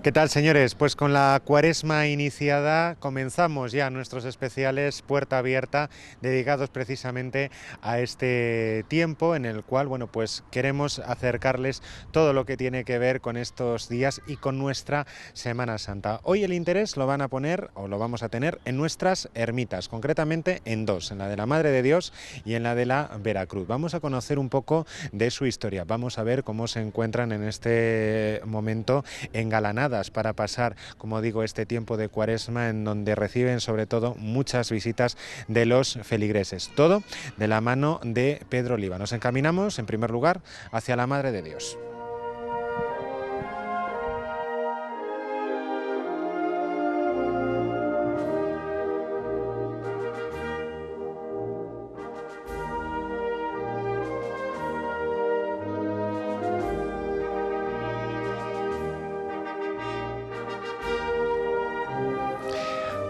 ¿Qué tal, señores? Pues con la cuaresma iniciada comenzamos ya nuestros especiales Puerta Abierta dedicados precisamente a este tiempo en el cual, bueno, pues queremos acercarles todo lo que tiene que ver con estos días y con nuestra Semana Santa. Hoy el interés lo van a poner o lo vamos a tener en nuestras ermitas, concretamente en dos, en la de la Madre de Dios y en la de la Veracruz. Vamos a conocer un poco de su historia, vamos a ver cómo se encuentran en este momento engalanadas para pasar, como digo, este tiempo de cuaresma en donde reciben sobre todo muchas visitas de los feligreses. Todo de la mano de Pedro Oliva. Nos encaminamos, en primer lugar, hacia la Madre de Dios.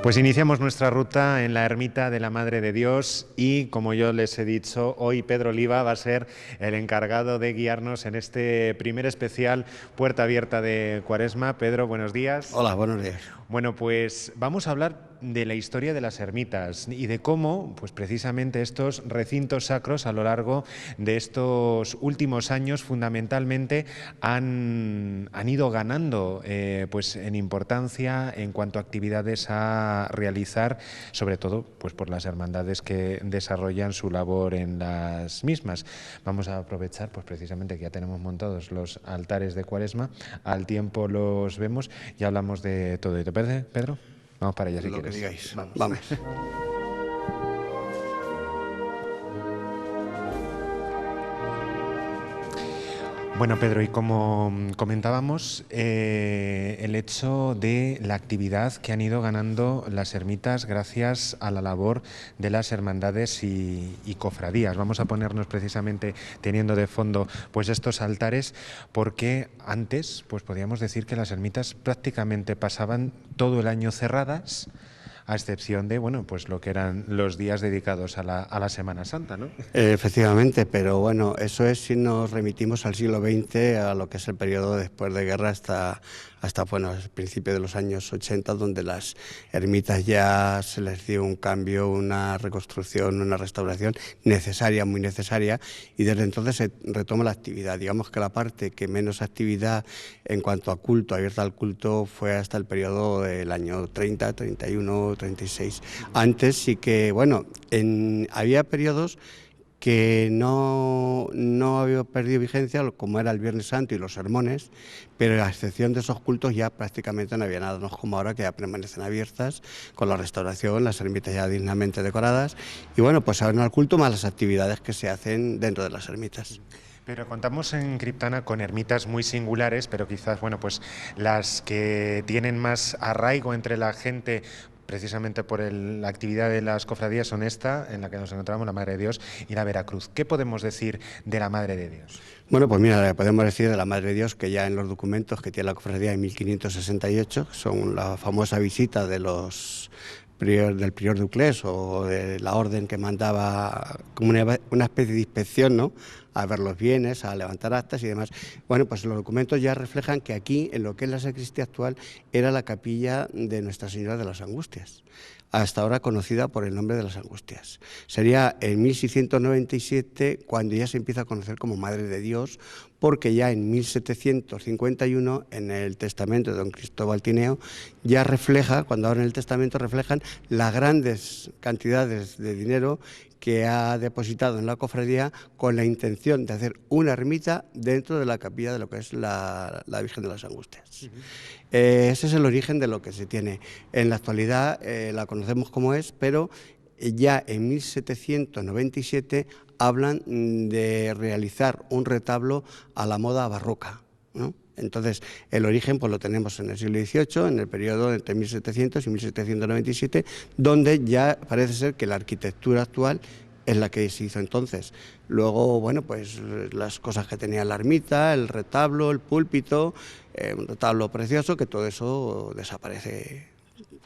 Pues iniciamos nuestra ruta en la ermita de la Madre de Dios y, como yo les he dicho, hoy Pedro Oliva va a ser el encargado de guiarnos en este primer especial Puerta Abierta de Cuaresma. Pedro, buenos días. Hola, buenos días. Bueno, pues vamos a hablar de la historia de las ermitas y de cómo, pues precisamente estos recintos sacros a lo largo de estos últimos años fundamentalmente han ido ganando pues en importancia en cuanto a actividades a realizar, sobre todo pues por las hermandades que desarrollan su labor en las mismas. Vamos a aprovechar pues precisamente que ya tenemos montados los altares de Cuaresma, al tiempo los vemos y hablamos de todo esto. Pedro, vamos para allá si Lo quieres. que digáis. Vamos. Bueno, Pedro, y como comentábamos, el hecho de la actividad que han ido ganando las ermitas gracias a la labor de las hermandades y cofradías. Vamos a ponernos precisamente teniendo de fondo pues estos altares, porque antes pues podíamos decir que las ermitas prácticamente pasaban todo el año cerradas, a excepción de, bueno, pues lo que eran los días dedicados a la Semana Santa, ¿no? Efectivamente, pero bueno, eso es si nos remitimos al siglo XX, a lo que es el periodo después de guerra hasta bueno, el principio de los años 80, donde las ermitas ya se les dio un cambio, una reconstrucción, una restauración necesaria, muy necesaria, y desde entonces se retoma la actividad. Digamos que la parte que menos actividad en cuanto a culto, abierta al culto, fue hasta el periodo del año 30, 31, 36. Antes sí que, bueno, había periodos que no había perdido vigencia, como era el Viernes Santo y los sermones, pero a excepción de esos cultos ya prácticamente no había nada, no es como ahora que ya permanecen abiertas con la restauración, las ermitas ya dignamente decoradas, y bueno, pues ahora al culto más las actividades que se hacen dentro de las ermitas. Pero contamos en Criptana con ermitas muy singulares, pero quizás, bueno, pues las que tienen más arraigo entre la gente precisamente por la actividad de las cofradías son esta, en la que nos encontramos, la Madre de Dios y la Veracruz. ¿Qué podemos decir de la Madre de Dios? Bueno, pues mira, podemos decir de la Madre de Dios que ya en los documentos que tiene la cofradía en 1568, son la famosa visita de del prior Duclés o de la orden que mandaba como una especie de inspección, ¿no?, a ver los bienes, a levantar actas y demás. Bueno, pues los documentos ya reflejan que aquí, en lo que es la sacristía actual, era la capilla de Nuestra Señora de las Angustias, hasta ahora conocida por el nombre de las Angustias. Sería en 1697 cuando ya se empieza a conocer como Madre de Dios, porque ya en 1751, en el testamento de don Cristóbal Tineo, ya refleja, cuando ahora en el testamento reflejan las grandes cantidades de dinero que ha depositado en la cofradía con la intención de hacer una ermita dentro de la capilla de lo que es la Virgen de las Angustias. Ese es el origen de lo que se tiene. En la actualidad la conocemos como es, pero ya en 1797 hablan de realizar un retablo a la moda barroca, ¿no? Entonces, el origen pues lo tenemos en el siglo XVIII, en el periodo entre 1700 y 1797, donde ya parece ser que la arquitectura actual es la que se hizo entonces. Luego, bueno, pues las cosas que tenía la ermita, el retablo, el púlpito, un retablo precioso, que todo eso desaparece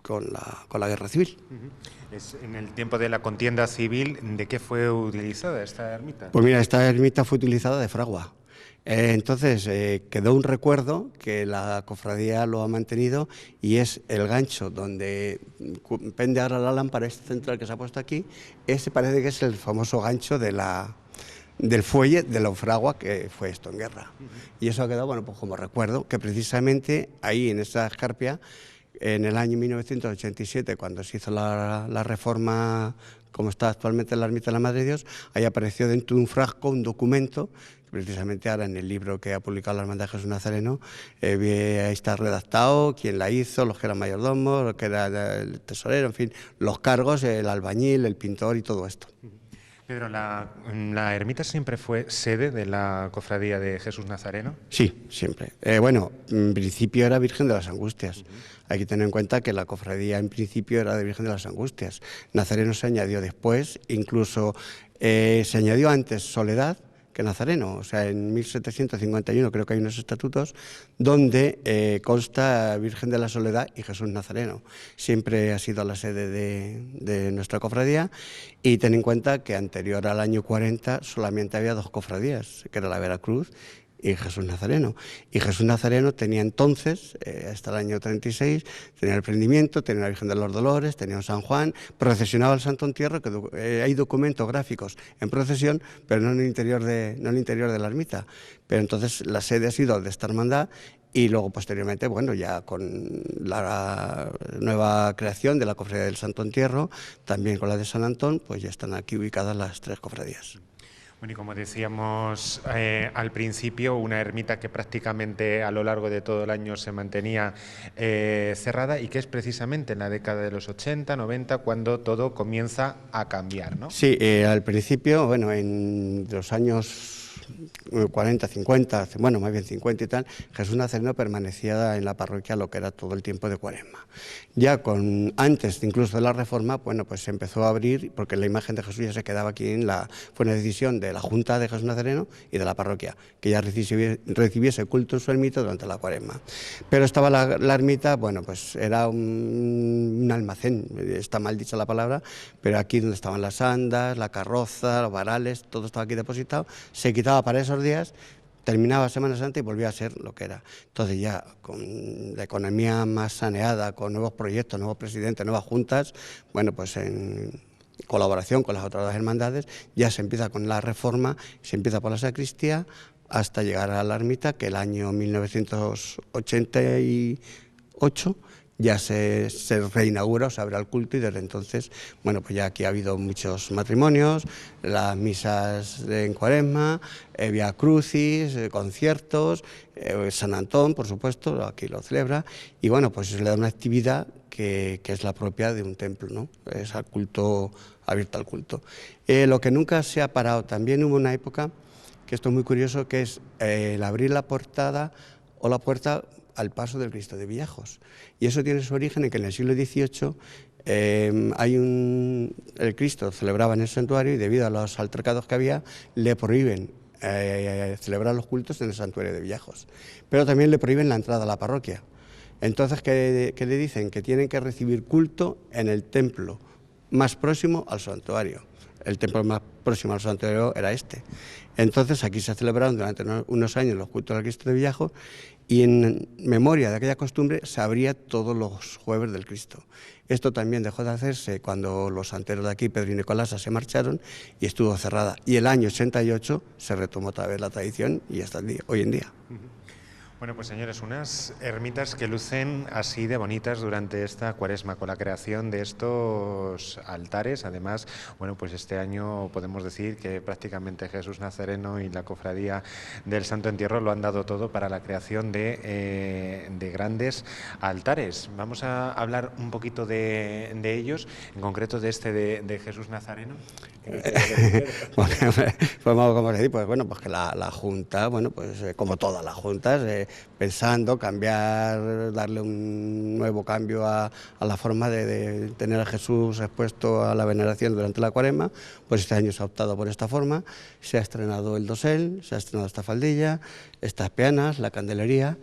con la guerra civil. En el tiempo de la contienda civil, ¿de qué fue utilizada esta ermita? Pues mira, esta ermita fue utilizada de fragua. Entonces quedó un recuerdo que la cofradía lo ha mantenido y es el gancho donde pende ahora la lámpara, este central que se ha puesto aquí, ese parece que es el famoso gancho del fuelle de la fragua que fue esto en guerra. Y eso ha quedado, bueno, pues como recuerdo que precisamente ahí en esa escarpia, en el año 1987, cuando se hizo la reforma como está actualmente en la ermita de la Madre de Dios, ahí apareció dentro de un frasco un documento, precisamente ahora en el libro que ha publicado la Hermandad de Jesús Nazareno, ahí está redactado quién la hizo, los que eran mayordomos, los que era el tesorero, en fin, los cargos, el albañil, el pintor y todo esto. Pedro, ¿la ermita siempre fue sede de la Cofradía de Jesús Nazareno? Sí, siempre. Bueno, en principio era Virgen de las Angustias. Hay que tener en cuenta que la cofradía en principio era de Virgen de las Angustias. Nazareno se añadió después, incluso se añadió antes Soledad que Nazareno. O sea, en 1751 creo que hay unos estatutos donde consta Virgen de la Soledad y Jesús Nazareno. Siempre ha sido la sede de nuestra cofradía, y ten en cuenta que anterior al año 40 solamente había dos cofradías, que era la Veracruz y Jesús Nazareno. Y Jesús Nazareno tenía entonces, hasta el año 36, tenía el prendimiento, tenía la Virgen de los Dolores, tenía un San Juan, procesionaba el Santo Entierro, que hay documentos gráficos en procesión, pero no en el interior de la ermita. Pero entonces la sede ha sido de esta hermandad, y luego posteriormente, bueno, ya con la nueva creación de la Cofradía del Santo Entierro, también con la de San Antón, pues ya están aquí ubicadas las tres cofradías. Bueno, y como decíamos al principio, una ermita que prácticamente a lo largo de todo el año se mantenía cerrada, y que es precisamente en la década de los 80, 90, cuando todo comienza a cambiar, ¿no? Sí, al principio, bueno, en los años 40, 50, bueno, más bien 50 y tal, Jesús Nazareno permanecía en la parroquia lo que era todo el tiempo de Cuaresma. Ya antes incluso de la Reforma, bueno, pues se empezó a abrir, porque la imagen de Jesús ya se quedaba aquí fue una decisión de la Junta de Jesús Nazareno y de la parroquia, que ya recibiese culto en su ermita durante la Cuaresma. Pero estaba la ermita, bueno, pues era un almacén, está mal dicha la palabra, pero aquí donde estaban las andas, la carroza, los varales, todo estaba aquí depositado, se quitaba para esos días, terminaba Semana Santa y volvía a ser lo que era. Entonces ya con la economía más saneada, con nuevos proyectos, nuevos presidentes, nuevas juntas, bueno, pues en colaboración con las otras dos hermandades, ya se empieza con la reforma, se empieza por la sacristía hasta llegar a la ermita, que el año 1988 ya se reinaugura, o se abre al culto, y desde entonces, bueno, pues ya aquí ha habido muchos matrimonios, las misas en Cuaresma, Vía Crucis, conciertos, San Antón, por supuesto, aquí lo celebra, y bueno, pues se le da una actividad que es la propia de un templo, ¿no? Es al culto, abierto al culto. Lo que nunca se ha parado, también hubo una época, que esto es muy curioso, que es el abrir la portada o la puerta al paso del Cristo de Villajos. Y eso tiene su origen en que en el siglo XVIII el Cristo celebraba en el santuario, y debido a los altercados que había, le prohíben celebrar los cultos en el santuario de Villajos. Pero también le prohíben la entrada a la parroquia. Entonces, ¿qué le dicen? Que tienen que recibir culto en el templo más próximo al santuario. El templo más próximo al santuario era este. Entonces, aquí se celebraron durante unos años los cultos al Cristo de Villajos, y en memoria de aquella costumbre se abría todos los jueves del Cristo. Esto también dejó de hacerse cuando los santeros de aquí, Pedro y Nicolasa, se marcharon, y estuvo cerrada. Y el año 88 se retomó otra vez la tradición, y hasta hoy en día. Bueno, pues señores, unas ermitas que lucen así de bonitas durante esta Cuaresma, con la creación de estos altares. Además, bueno, pues este año podemos decir que prácticamente Jesús Nazareno y la Cofradía del Santo Entierro lo han dado todo para la creación de grandes altares. Vamos a hablar un poquito de ellos, en concreto de este de Jesús Nazareno. Pues bueno, pues que la Junta, bueno, pues como todas las juntas, pensando cambiar, darle un nuevo cambio a la forma de tener a Jesús expuesto a la veneración durante la Cuaresma, pues este año se ha optado por esta forma. Se ha estrenado el dosel, se ha estrenado esta faldilla, estas peanas, la candelería.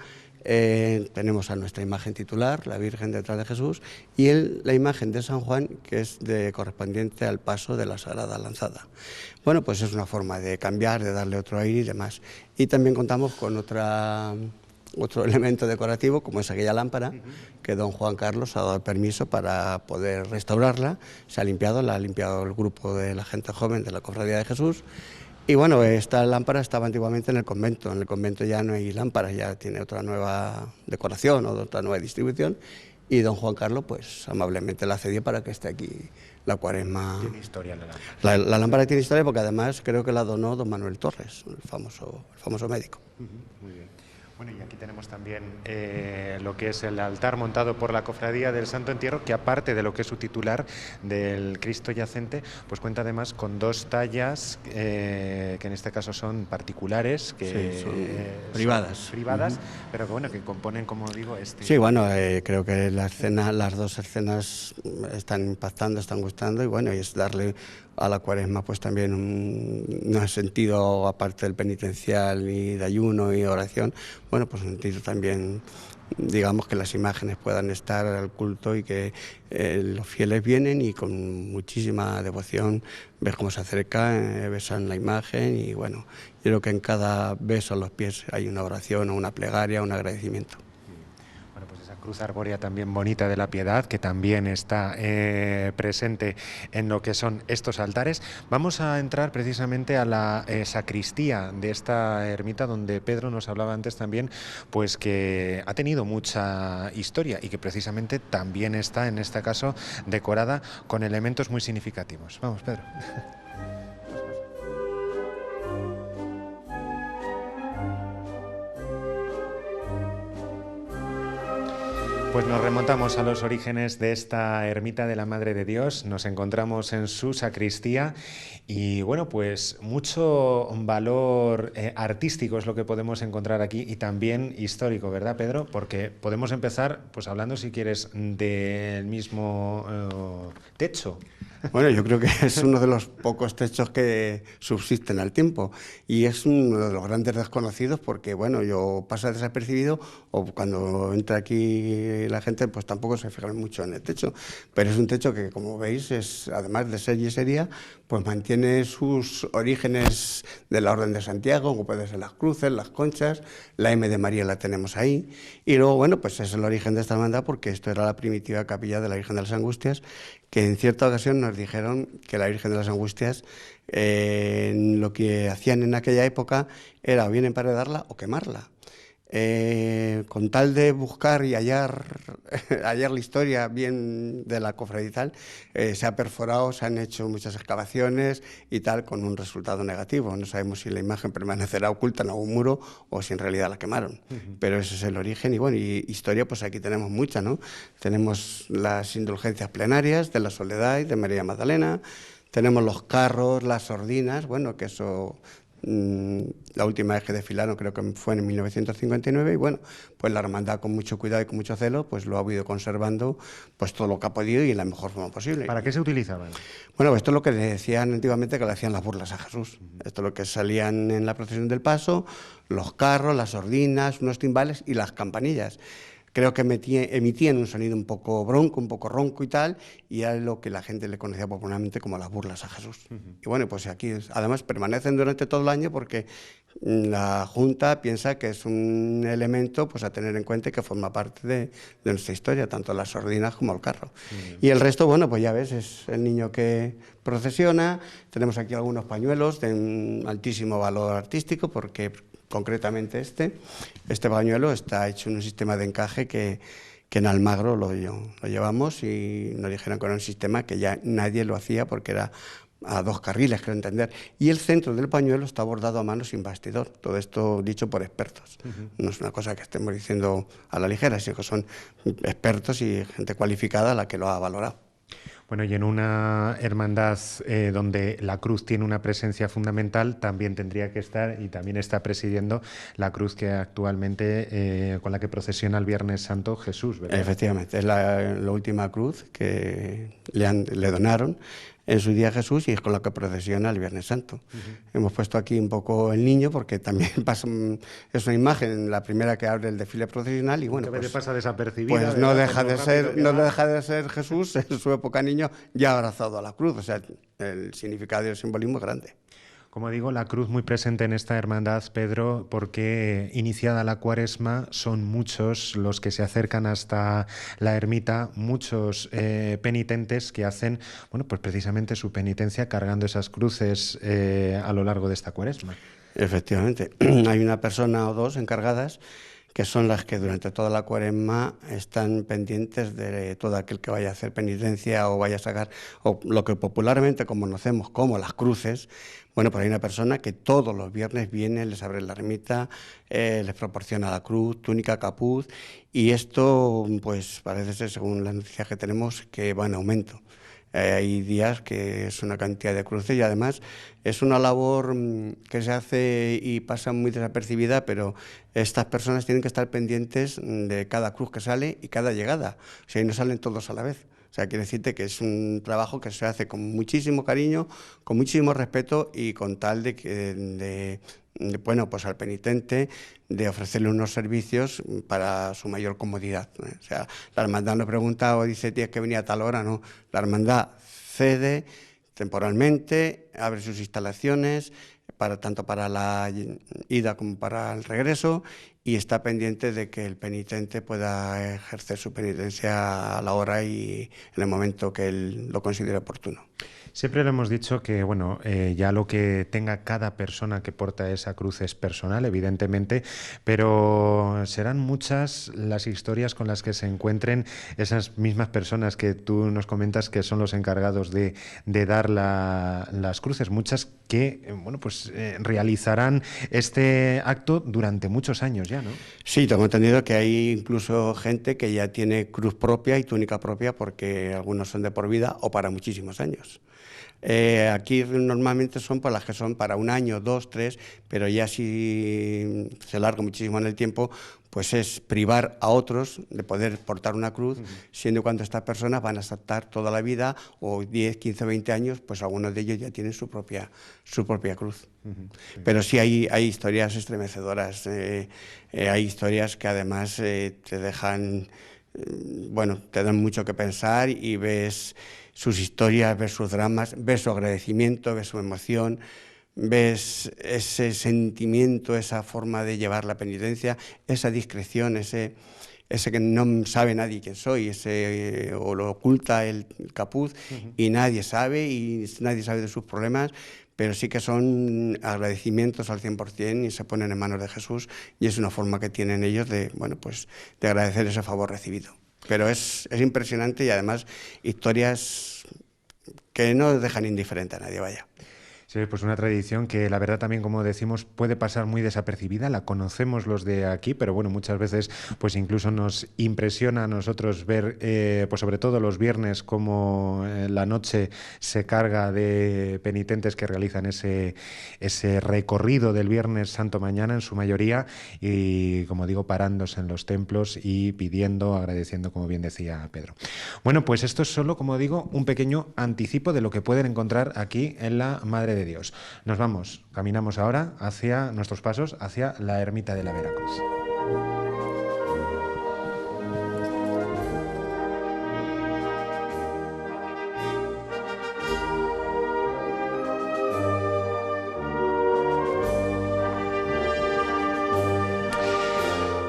Tenemos a nuestra imagen titular, la Virgen detrás de Jesús, y la imagen de San Juan, que es correspondiente al paso de la Sagrada Lanzada. Bueno, pues es una forma de cambiar, de darle otro aire y demás. Y también contamos con otro elemento decorativo, como es aquella lámpara, que don Juan Carlos ha dado permiso para poder restaurarla. Se ha limpiado, la ha limpiado el grupo de la gente joven de la Cofradía de Jesús. Y bueno, esta lámpara estaba antiguamente en el convento ya no hay lámparas, ya tiene otra nueva decoración o otra nueva distribución, y don Juan Carlos pues amablemente la cedió para que esté aquí la Cuaresma. Tiene historia la lámpara. La lámpara tiene historia porque además creo que la donó don Manuel Torres, el famoso médico. Muy bien. Bueno, y aquí tenemos también lo que es el altar montado por la Cofradía del Santo Entierro, que aparte de lo que es su titular del Cristo yacente, pues cuenta además con dos tallas que en este caso son particulares, que sí, son privadas, pero que bueno, que componen, como digo, este. Sí, bueno, creo que las dos escenas están impactando, están gustando, y bueno, y es darle a la Cuaresma pues también un sentido, aparte del penitencial y de ayuno y oración, bueno, pues un sentido también, digamos, que las imágenes puedan estar al culto y que los fieles vienen y con muchísima devoción ves cómo se acercan, besan la imagen, y bueno, yo creo que en cada beso a los pies hay una oración o una plegaria, un agradecimiento. Bueno, pues esa cruz arbórea también bonita de la Piedad, que también está presente en lo que son estos altares. Vamos a entrar precisamente a la sacristía de esta ermita, donde Pedro nos hablaba antes también, pues que ha tenido mucha historia y que precisamente también está, en este caso, decorada con elementos muy significativos. Vamos, Pedro. Pues nos remontamos a los orígenes de esta ermita de la Madre de Dios, nos encontramos en su sacristía y bueno, pues mucho valor artístico es lo que podemos encontrar aquí y también histórico, ¿verdad, Pedro? Porque podemos empezar pues hablando, si quieres, del mismo techo. Bueno, yo creo que es uno de los pocos techos que subsisten al tiempo y es uno de los grandes desconocidos porque, bueno, yo pasa desapercibido o cuando entra aquí la gente pues tampoco se fija mucho en el techo, pero es un techo que, como veis, es, además de ser yesería, pues mantiene sus orígenes de la Orden de Santiago, como pueden ser las cruces, las conchas, la M de María la tenemos ahí, y luego, bueno, pues es el origen de esta hermandad porque esto era la primitiva capilla de la Virgen de las Angustias, que en cierta ocasión nos dijeron que la Virgen de las Angustias lo que hacían en aquella época era o bien emparedarla o quemarla. Con tal de buscar y hallar la historia bien de la cofradía y tal, se ha perforado, se han hecho muchas excavaciones y tal, con un resultado negativo. No sabemos si la imagen permanecerá oculta en algún muro o si en realidad la quemaron. Pero ese es el origen y bueno, y historia pues aquí tenemos mucha, ¿no? Tenemos las indulgencias plenarias de la Soledad y de María Magdalena, tenemos los carros, las sordinas, bueno, que eso... La última vez que desfilaron creo que fue en 1959 y bueno, pues la hermandad con mucho cuidado y con mucho celo pues lo ha ido conservando pues todo lo que ha podido y en la mejor forma posible. ¿Para qué se utilizaban? Bueno, esto es lo que decían antiguamente, que le hacían las burlas a Jesús. Esto es lo que salían en la procesión del paso, los carros, las sordinas, unos timbales y las campanillas. Creo que emitían un sonido un poco bronco, un poco ronco y tal, y era lo que la gente le conocía popularmente como las burlas a Jesús. Y bueno, pues aquí además permanecen durante todo el año porque la Junta piensa que es un elemento pues a tener en cuenta y que forma parte de nuestra historia, tanto las sordinas como el carro. Y el resto, bueno, pues ya ves, es el niño que procesiona. Tenemos aquí algunos pañuelos de un altísimo valor artístico porque... Concretamente este pañuelo está hecho en un sistema de encaje que en Almagro lo llevamos y nos dijeron que era un sistema que ya nadie lo hacía porque era a 2 carriles, creo entender. Y el centro del pañuelo está bordado a mano sin bastidor. Todo esto dicho por expertos. No es una cosa que estemos diciendo a la ligera, sino que son expertos y gente cualificada la que lo ha valorado. Bueno, y en una hermandad donde la cruz tiene una presencia fundamental, también tendría que estar, y también está presidiendo, la cruz que actualmente con la que procesiona el Viernes Santo Jesús, ¿verdad? Efectivamente, es la última cruz que le donaron en su día a Jesús y es con la que procesiona el Viernes Santo. Hemos puesto aquí un poco el niño porque también es una imagen, la primera que abre el desfile procesional y bueno, que a veces pasa desapercibida, pues no deja de ser Jesús en su época niño ya abrazado a la cruz, o sea, el significado y el simbolismo es grande. Como digo, la cruz muy presente en esta hermandad, Pedro, porque iniciada la Cuaresma son muchos los que se acercan hasta la ermita, muchos penitentes que hacen, bueno, pues precisamente su penitencia cargando esas cruces a lo largo de esta Cuaresma. Efectivamente, hay una persona o dos encargadas que son las que durante toda la Cuaresma están pendientes de todo aquel que vaya a hacer penitencia o vaya a sacar, o lo que popularmente conocemos como las cruces. Bueno, pues hay una persona que todos los viernes viene, les abre la ermita, les proporciona la cruz, túnica, capuz, y esto pues parece ser, según las noticias que tenemos, que va en aumento. Hay días que es una cantidad de cruces y además es una labor que se hace y pasa muy desapercibida, pero estas personas tienen que estar pendientes de cada cruz que sale y cada llegada. O sea, y no salen todos a la vez. O sea, quiere decirte que es un trabajo que se hace con muchísimo cariño, con muchísimo respeto y con tal bueno, pues al penitente de ofrecerle unos servicios para su mayor comodidad. O sea, la hermandad no pregunta o dice tienes que venir a tal hora, no. La hermandad cede temporalmente, abre sus instalaciones tanto para la ida como para el regreso y está pendiente de que el penitente pueda ejercer su penitencia a la hora y en el momento que él lo considere oportuno. Siempre le hemos dicho que, bueno, ya lo que tenga cada persona que porta esa cruz es personal, evidentemente, pero serán muchas las historias con las que se encuentren esas mismas personas que tú nos comentas que son los encargados de dar las cruces, muchas que, bueno, pues realizarán este acto durante muchos años ya, ¿no? Sí, tengo entendido que hay incluso gente que ya tiene cruz propia y túnica propia porque algunos son de por vida o para muchísimos años. Aquí normalmente son las que son para un año, 2, 3, pero ya si se larga muchísimo en el tiempo, pues es privar a otros de poder portar una cruz, siendo cuando estas personas van a estar toda la vida, o 10, 15, 20 años, pues algunos de ellos ya tienen su propia cruz. Sí. Pero sí hay historias estremecedoras, hay historias que además te dejan, bueno, te dan mucho que pensar y ves sus historias, ves sus dramas, ves su agradecimiento, ves su emoción, ves ese sentimiento, esa forma de llevar la penitencia, esa discreción, ese que no sabe nadie quién soy, o lo oculta el capuz y nadie sabe de sus problemas, pero sí que son agradecimientos al 100% y se ponen en manos de Jesús y es una forma que tienen ellos de, bueno, pues de agradecer ese favor recibido. Pero es impresionante y además historias que no dejan indiferente a nadie, vaya. Sí, pues una tradición que la verdad también, como decimos, puede pasar muy desapercibida, la conocemos los de aquí, pero bueno, muchas veces pues incluso nos impresiona a nosotros ver, pues sobre todo los viernes, cómo la noche se carga de penitentes que realizan ese recorrido del Viernes Santo mañana en su mayoría y, como digo, parándose en los templos y pidiendo, agradeciendo, como bien decía Pedro. Bueno, pues esto es solo, como digo, un pequeño anticipo de lo que pueden encontrar aquí en la Madre de Dios. Nos vamos, caminamos ahora hacia nuestros pasos, hacia la ermita de la Veracruz.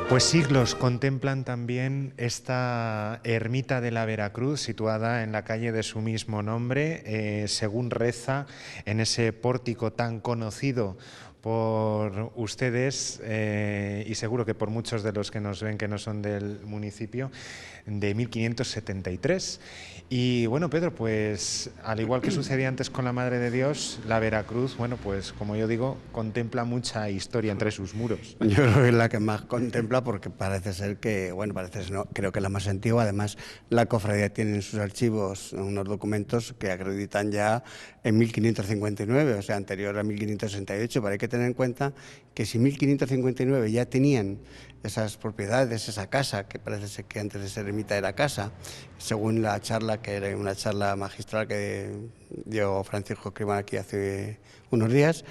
Pues siglos contemplan también esta ermita de la Veracruz, situada en la calle de su mismo nombre, según reza en ese pórtico tan conocido por ustedes y seguro que por muchos de los que nos ven que no son del municipio, de 1573. Y bueno, Pedro, pues al igual que sucedía antes con la Madre de Dios, la Veracruz, bueno, pues como yo digo, contempla mucha historia entre sus muros. Yo creo que es la que más contempla porque parece ser que, bueno, parece ser, no, creo que es la más antigua. Además, la cofradía tiene en sus archivos unos documentos que acreditan ya en 1559, o sea, anterior a 1568. Pero hay que tener en cuenta que si en 1559 ya tenían esas propiedades, esa casa, que parece ser que antes de ser ermita era casa, según la charla, que era una charla magistral que dio Francisco Escribano aquí hace unos días,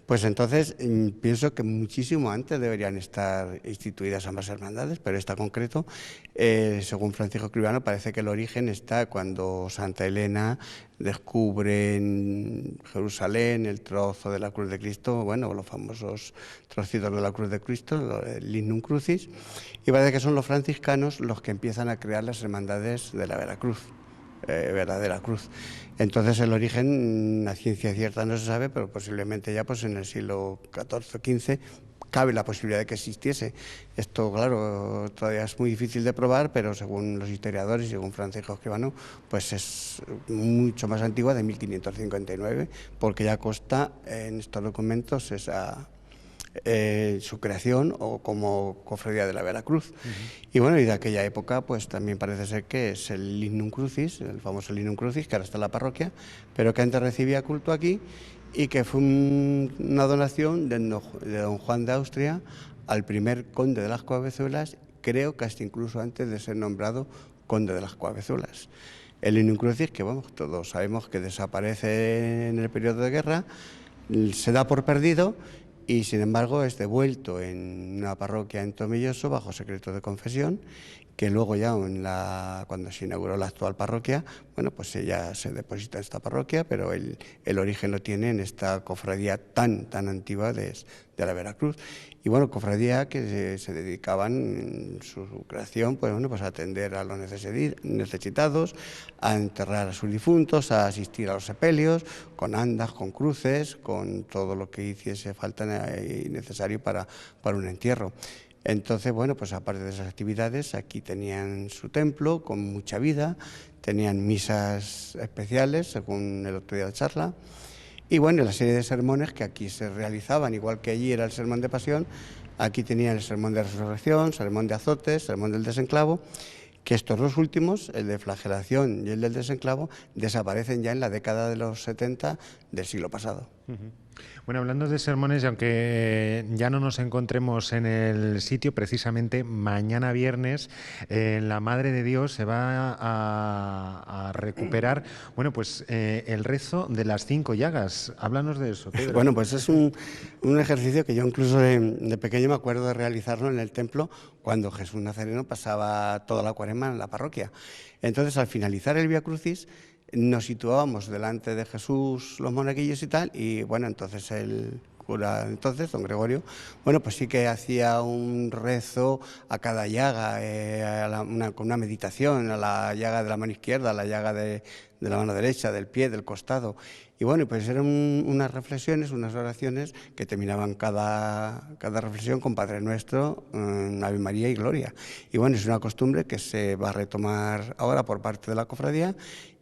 pues entonces pienso que muchísimo antes deberían estar instituidas ambas hermandades, pero esta concreto, según Francisco Escribano, parece que el origen está cuando Santa Elena descubre en Jerusalén el trozo de la cruz de Cristo, bueno, los famosos trocitos de la cruz de Cristo, el Lignum Crucis, y parece que son los franciscanos los que empiezan a crear las hermandades de la Veracruz. Verdadera cruz. Entonces el origen, a ciencia cierta no se sabe, pero posiblemente ya pues en el siglo XIV o XV cabe la posibilidad de que existiese. Esto, claro, todavía es muy difícil de probar, pero según los historiadores y según Francisco Escribano, pues es mucho más antigua, de 1559, porque ya consta en estos documentos esa su creación o como cofradía de la Veracruz. Y bueno, y de aquella época pues también parece ser que es el Lignum Crucis, el famoso Lignum Crucis, que ahora está en la parroquia, pero que antes recibía culto aquí y que fue una donación de don Juan de Austria al primer conde de las Covezuelas, creo que hasta incluso antes de ser nombrado conde de las Covezuelas. El Lignum Crucis, que bueno, todos sabemos que desaparece en el periodo de guerra, se da por perdido, y sin embargo es devuelto en una parroquia en Tomelloso bajo secreto de confesión, que luego ya cuando se inauguró la actual parroquia, bueno, pues ya se deposita en esta parroquia, pero el origen lo tiene en esta cofradía tan antigua de la Veracruz. Y bueno, cofradía que se dedicaban en su creación, pues bueno, pues a atender a los necesitados, a enterrar a sus difuntos, a asistir a los sepelios, con andas, con cruces, con todo lo que hiciese falta y necesario para un entierro. Entonces, bueno, pues aparte de esas actividades, aquí tenían su templo con mucha vida, tenían misas especiales, según el otro día de la charla, y bueno, la serie de sermones que aquí se realizaban, igual que allí era el sermón de pasión, aquí tenían el sermón de resurrección, sermón de azotes, sermón del desenclavo, que estos dos últimos, el de flagelación y el del desenclavo, desaparecen ya en la década de los 70 del siglo pasado. Bueno, hablando de sermones, y aunque ya no nos encontremos en el sitio, precisamente mañana viernes la Madre de Dios se va a recuperar, bueno, pues el rezo de las 5 llagas. Háblanos de eso, Pedro. Bueno, pues es un ejercicio que yo incluso de pequeño me acuerdo de realizarlo en el templo cuando Jesús Nazareno pasaba toda la cuaresma en la parroquia. Entonces, al finalizar el Vía Crucis, nos situábamos delante de Jesús, los monaguillos y tal, y bueno, entonces el cura, entonces, don Gregorio, bueno, pues sí que hacía un rezo a cada llaga, con una meditación, a la llaga de la mano izquierda, a la llaga de la mano derecha, del pie, del costado. Y bueno, pues eran unas reflexiones, unas oraciones que terminaban cada reflexión con Padre Nuestro, Ave María y Gloria. Y bueno, es una costumbre que se va a retomar ahora por parte de la cofradía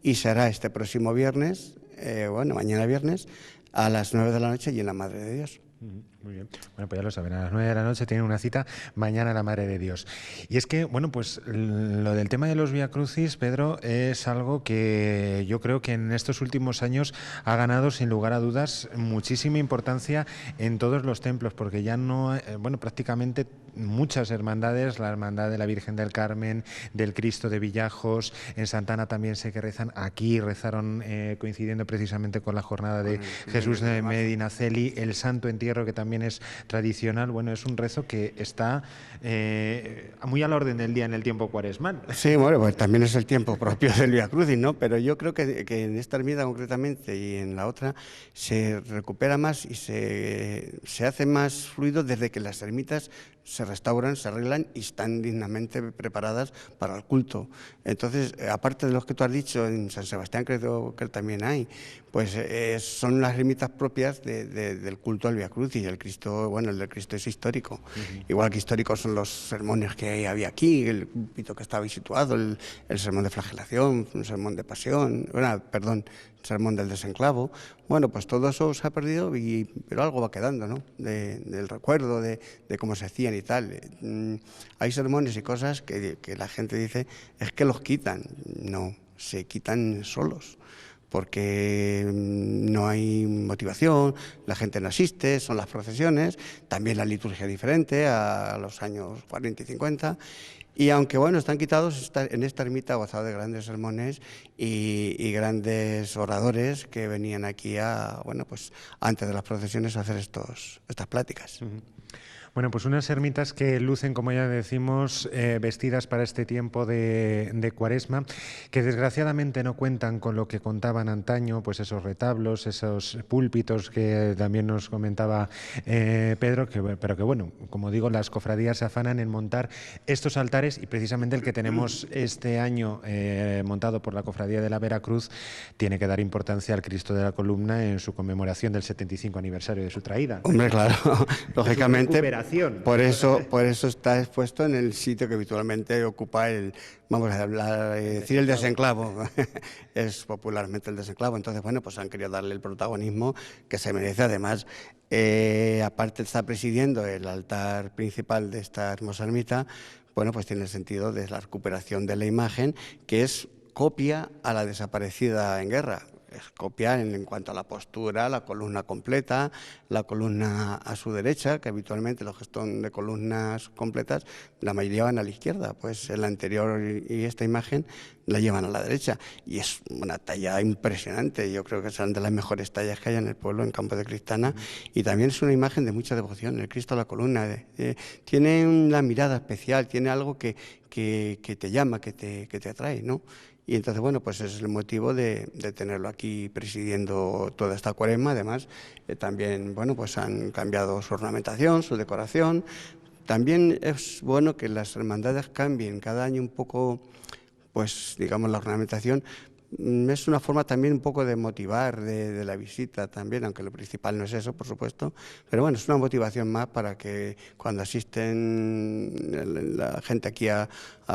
y será este próximo viernes, mañana viernes, a las 9 de la noche y en la Madre de Dios. Muy bien. Bueno, pues ya lo saben, a las 9 de la noche tienen una cita mañana la Madre de Dios. Y es que, bueno, pues lo del tema de los Vía Crucis, Pedro, es algo que yo creo que en estos últimos años ha ganado, sin lugar a dudas, muchísima importancia en todos los templos, porque ya no, prácticamente muchas hermandades, la Hermandad de la Virgen del Carmen, del Cristo de Villajos, en Santana también sé que rezan, aquí rezaron coincidiendo precisamente con la jornada de Jesús de Medinaceli, el Santo Entierro, que también es tradicional. Bueno, es un rezo que está muy a la orden del día en el tiempo cuaresmal. Sí, bueno, pues también es el tiempo propio del Vía Crucis, ¿no? Pero yo creo que en esta ermita concretamente y en la otra se recupera más y se hace más fluido desde que las ermitas se restauran, se arreglan y están dignamente preparadas para el culto. Entonces, aparte de los que tú has dicho, en San Sebastián creo que también hay, pues son las ermitas propias del culto al Vía Crucis. El Cristo, bueno, el del Cristo es histórico. Igual que históricos son los sermones que había aquí, el púlpito que estaba ahí situado, el sermón de flagelación, un sermón de pasión, perdón, sermón del desenclavo. Bueno, pues todo eso se ha perdido, pero algo va quedando, ¿no? Del recuerdo, de cómo se hacían y tal. Hay sermones y cosas que la gente dice, es que los quitan. No, se quitan solos, porque no hay motivación, la gente no asiste, son las procesiones, también la liturgia diferente a los años 40 y 50. Y aunque, bueno, están quitados, en esta ermita gozado de grandes sermones y grandes oradores que venían aquí bueno, pues antes de las procesiones a hacer estas pláticas. Bueno, pues unas ermitas que lucen, como ya decimos, vestidas para este tiempo de Cuaresma, que desgraciadamente no cuentan con lo que contaban antaño, pues esos retablos, esos púlpitos que también nos comentaba Pedro, pero que bueno, como digo, las cofradías se afanan en montar estos altares, y precisamente el que tenemos este año montado por la Cofradía de la Veracruz tiene que dar importancia al Cristo de la Columna en su conmemoración del 75 aniversario de su traída. Hombre, claro, lógicamente. Por eso está expuesto en el sitio que habitualmente ocupa el desenclavo. Es popularmente el desenclavo. Entonces, bueno, pues han querido darle el protagonismo que se merece. Además, aparte está presidiendo el altar principal de esta hermosa ermita, bueno, pues tiene el sentido de la recuperación de la imagen, que es copia a la desaparecida en guerra. Es copia en cuanto a la postura, la columna completa, la columna a su derecha, que habitualmente los que son de columnas completas, la mayoría van a la izquierda, pues el anterior y esta imagen la llevan a la derecha. Y es una talla impresionante, yo creo que son de las mejores tallas que hay en el pueblo, en Campo de Cristana, y también es una imagen de mucha devoción, el Cristo a la columna. Tiene una mirada especial, tiene algo que te llama, que te atrae, ¿no? Y entonces, bueno, pues ese es el motivo de tenerlo aquí presidiendo toda esta Cuaresma. Además, también, bueno, pues han cambiado su ornamentación, su decoración. También es bueno que las hermandades cambien cada año un poco, pues, digamos, la ornamentación. Es una forma también un poco de motivar de la visita también, aunque lo principal no es eso, por supuesto, pero bueno, es una motivación más para que cuando asisten la gente aquí a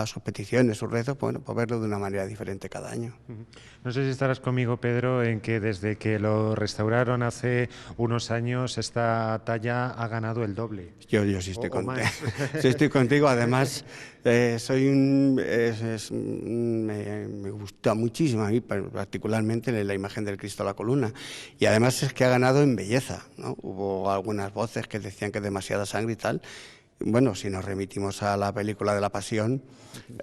sus peticiones, sus rezos, bueno, pues verlo de una manera diferente cada año. No sé si estarás conmigo, Pedro, en que desde que lo restauraron hace unos años, esta talla ha ganado el doble. Yo sí estoy contigo. Sí estoy contigo. Además, me gusta muchísimo a mí, particularmente la imagen del Cristo a la columna. Y además es que ha ganado en belleza, ¿no? Hubo algunas voces que decían que demasiada sangre y tal. Bueno, si nos remitimos a la película de la Pasión,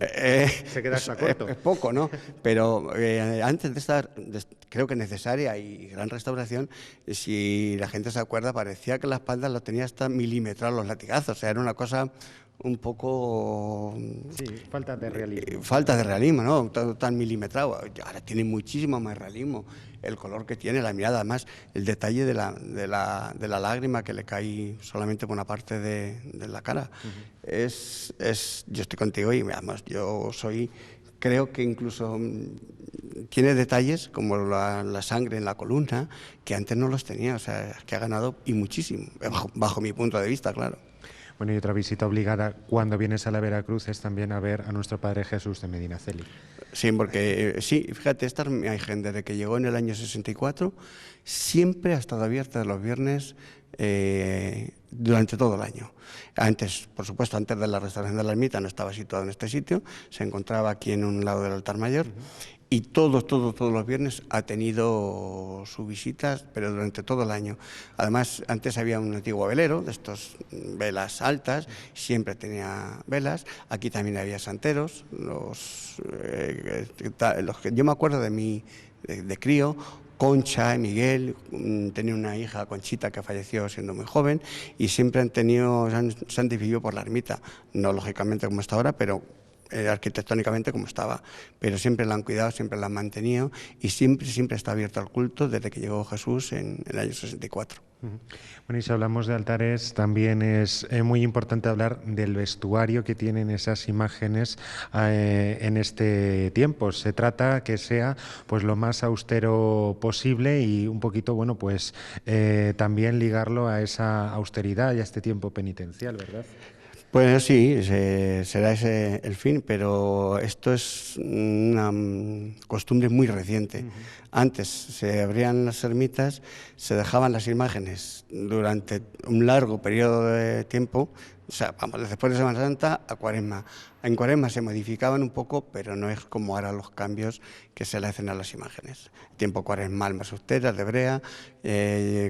se queda hasta corto. Es poco, ¿no? Pero antes de esta, creo que necesaria y gran restauración, si la gente se acuerda, parecía que la espalda lo tenía hasta milimetrado los latigazos. O sea, era una cosa un poco... Sí, falta de realismo. Falta de realismo, ¿no? Todo tan milimetrado. Ahora tiene muchísimo más realismo. El color que tiene, la mirada, además, el detalle de la lágrima que le cae solamente por una parte de la cara. Yo estoy contigo y además creo que incluso tiene detalles como la sangre en la columna que antes no los tenía, o sea, que ha ganado y muchísimo, bajo mi punto de vista, claro. Bueno, y otra visita obligada cuando vienes a la Veracruz es también a ver a nuestro Padre Jesús de Medinaceli. Sí, porque fíjate, esta imagen desde que llegó en el año 64 siempre ha estado abierta los viernes durante todo el año. Antes, por supuesto, antes de la restauración de la ermita no estaba situado en este sitio, se encontraba aquí en un lado del altar mayor. Y todos los viernes ha tenido sus visitas, pero durante todo el año. Además, antes había un antiguo velero, de estos velas altas, siempre tenía velas. Aquí también había santeros, los que yo me acuerdo de crío. Concha, Miguel, tenía una hija, Conchita, que falleció siendo muy joven, y siempre se han dividido por la ermita, no lógicamente como está ahora, pero arquitectónicamente como estaba, pero siempre la han cuidado, siempre la han mantenido y siempre está abierto al culto desde que llegó Jesús en el año 64. Ujú. Bueno, y si hablamos de altares, también es muy importante hablar del vestuario que tienen esas imágenes en este tiempo. Se trata que sea pues lo más austero posible y un poquito, bueno, pues también ligarlo a esa austeridad y a este tiempo penitencial, ¿verdad? Pues sí, será ese el fin, pero esto es una costumbre muy reciente. Ujú. Antes se abrían las ermitas, se dejaban las imágenes durante un largo periodo de tiempo, o sea, vamos, después de Semana Santa a Cuaresma. En Cuaresma se modificaban un poco, pero no es como ahora los cambios que se le hacen a las imágenes. Tiempo cuaresmal más austeras, de brea,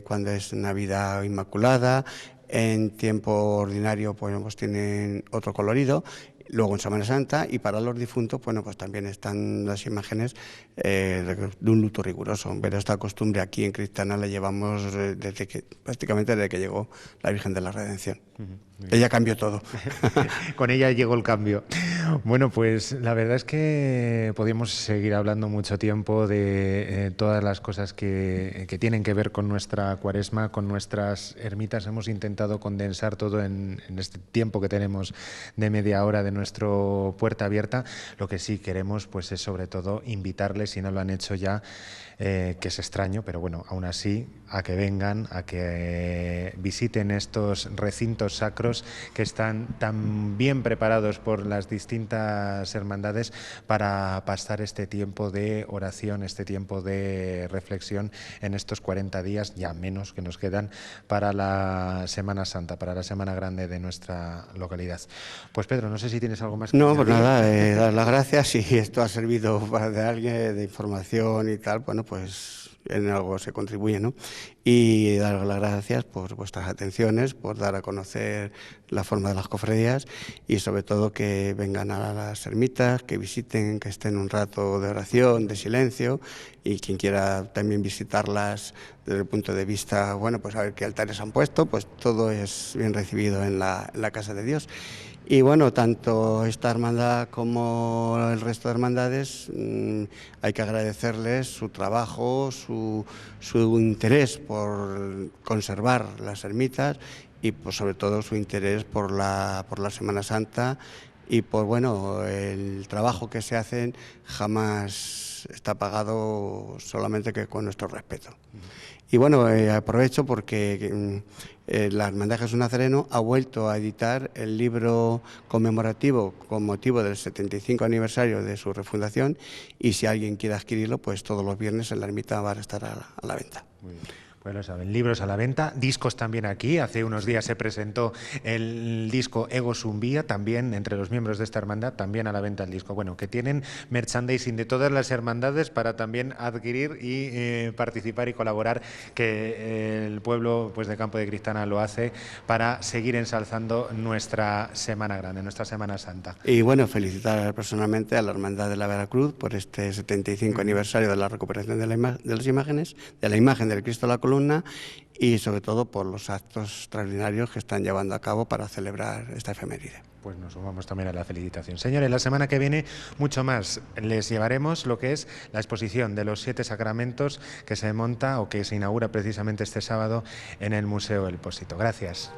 cuando es Navidad Inmaculada. En tiempo ordinario pues tienen otro colorido, luego en Semana Santa, y para los difuntos bueno, pues también están las imágenes de un luto riguroso. Pero esta costumbre aquí en Cristana la llevamos prácticamente desde que llegó la Virgen de la Redención. Ella cambió todo. Con ella llegó el cambio. Bueno, pues la verdad es que podríamos seguir hablando mucho tiempo de todas las cosas que tienen que ver con nuestra Cuaresma, con nuestras ermitas. Hemos intentado condensar todo en este tiempo que tenemos de media hora de nuestro Puerta Abierta. Lo que sí queremos pues es sobre todo invitarles, si no lo han hecho ya, que es extraño, pero bueno, aún así, a que vengan, a que visiten estos recintos sacros que están tan bien preparados por las distintas hermandades para pasar este tiempo de oración, este tiempo de reflexión en estos 40 días, ya menos que nos quedan, para la Semana Santa, para la Semana Grande de nuestra localidad. Pues Pedro, no sé si tienes algo más que No, pues añadir. nada, dar las gracias. Si esto ha servido para de alguien de información y tal, bueno, pues en algo se contribuye, ¿no? Y dar las gracias por vuestras atenciones, por dar a conocer la forma de las cofradías y sobre todo que vengan a las ermitas, que visiten, que estén un rato de oración, de silencio, y quien quiera también visitarlas desde el punto de vista, bueno, pues a ver qué altares han puesto, pues todo es bien recibido en la Casa de Dios. Y bueno, tanto esta hermandad como el resto de hermandades hay que agradecerles su trabajo, su interés por conservar las ermitas y pues, sobre todo su interés por la Semana Santa y por bueno, el trabajo que se hacen jamás está pagado solamente que con nuestro respeto. Y bueno, aprovecho porque la Hermandad Jesús Nazareno ha vuelto a editar el libro conmemorativo con motivo del 75 aniversario de su refundación y si alguien quiere adquirirlo, pues todos los viernes en la ermita va a estar a la venta. Muy bien. Pues lo saben, libros a la venta, discos también aquí. Hace unos días se presentó el disco Ego Zumbía, también entre los miembros de esta hermandad, también a la venta el disco. Bueno, que tienen merchandising de todas las hermandades para también adquirir y participar y colaborar, que el pueblo pues, de Campo de Cristana lo hace para seguir ensalzando nuestra Semana Grande, nuestra Semana Santa. Y bueno, felicitar personalmente a la Hermandad de la Veracruz por este 75 aniversario de la recuperación de las imágenes, de la imagen del Cristo de la Columna, y sobre todo por los actos extraordinarios que están llevando a cabo para celebrar esta efeméride. Pues nos sumamos también a la felicitación. Señores, la semana que viene mucho más. Les llevaremos lo que es la exposición de los 7 sacramentos que se monta o que se inaugura precisamente este sábado en el Museo El Pósito. Gracias.